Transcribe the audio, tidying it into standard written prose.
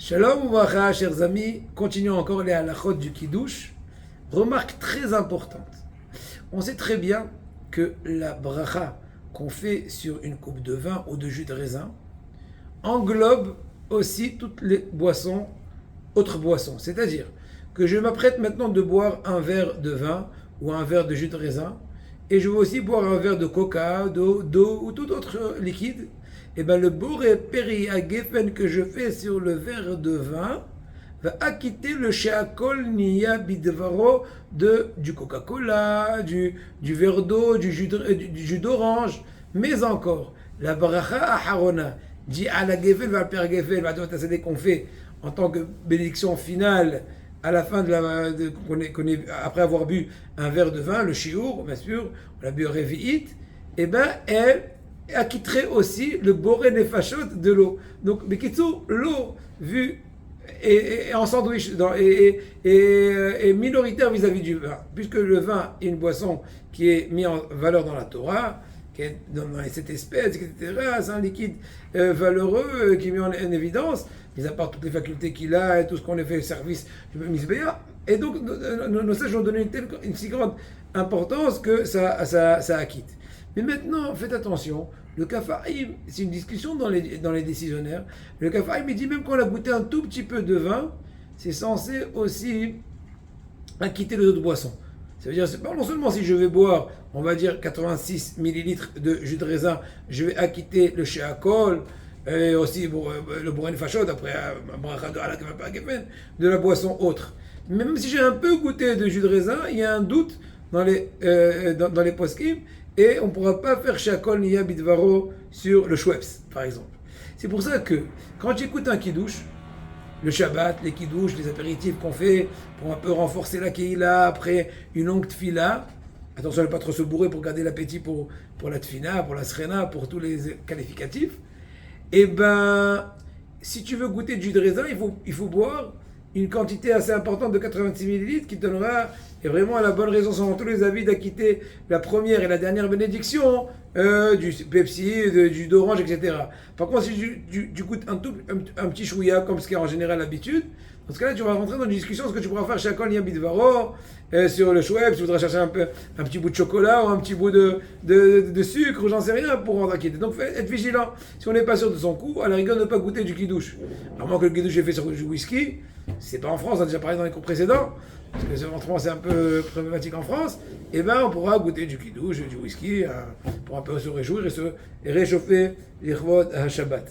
Shalom Ouvracha, chers amis, continuons encore les halachot du Kiddush. Remarque très importante. On sait très bien que la bracha qu'on fait sur une coupe de vin ou de jus de raisin englobe aussi toutes les boissons, autres boissons. C'est-à-dire que je m'apprête maintenant de boire un verre de vin ou un verre de jus de raisin et je veux aussi boire un verre de coca, d'eau ou tout autre liquide. Et bien le boré péri à geffen que je fais sur le verre de vin va acquitter le sheakol niya bidvaro du Coca-Cola, du verre d'eau, du jus d'orange. Mais encore, la bracha aharona dit à la geffen va per geffen va qu'on fait en tant que bénédiction finale à la fin après avoir bu un verre de vin, le shiur, bien sûr, on a bu un revi'it, et bien elle acquitterait aussi le boré nefashot de l'eau. Donc, Bekitsu, l'eau, vue est en sandwich est minoritaire vis-à-vis du vin, puisque le vin est une boisson qui est mise en valeur dans la Torah, qui est dans les sept espèces, etc. C'est un liquide valeureux qui est mis en évidence, mis à part toutes les facultés qu'il a et tout ce qu'on a fait service du Misbéa. Et donc, nos sages ont donné une si grande importance que ça acquitte. Mais maintenant, faites attention, le kafaïm, c'est une discussion dans les décisionnaires. Le kafaïm, il dit même qu'on a goûté un tout petit peu de vin, c'est censé aussi acquitter les autres boissons. Ça veut dire, c'est pas non seulement si je vais boire, on va dire 86 millilitres de jus de raisin, je vais acquitter le sheakol, et aussi le bourrin fachot, après de la boisson autre. Même si j'ai un peu goûté de jus de raisin, il y a un doute dans les poskim, et on ne pourra pas faire sheakol niya bidvaro sur le Schweppes, par exemple. C'est pour ça que, quand j'écoute un kiddush, le Shabbat, les kiddush, les apéritifs qu'on fait pour un peu renforcer la keïla après une longue tfila, attention à ne pas trop se bourrer pour garder l'appétit pour la tfina, pour la srena, pour tous les qualificatifs, et ben, si tu veux goûter du jus de raisin, il faut boire une quantité assez importante de 86 millilitres qui donnera, et vraiment la bonne raison selon tous les avis, d'acquitter la première et la dernière bénédiction du Pepsi, du jus d'orange, etc. Par contre, si tu goûtes un petit chouïa, comme ce qui est en général l'habitude, dans ce cas-là, tu vas rentrer dans une discussion ce que tu pourras faire chaque année bidvaro sur le Schweppes, si tu voudras chercher un petit bout de chocolat ou un petit bout de sucre, ou j'en sais rien, pour rendre acquitté. Donc, être vigilant. Si on n'est pas sûr de son coup, à la rigueur, ne pas goûter du kiddush. Normalement que le kiddush est fait sur du whisky, c'est pas en France, on a déjà parlé dans les cours précédents, parce que c'est un peu problématique en France, et ben on pourra goûter du kiddush, du whisky, pour un peu se réjouir et se réchauffer les Shabbat.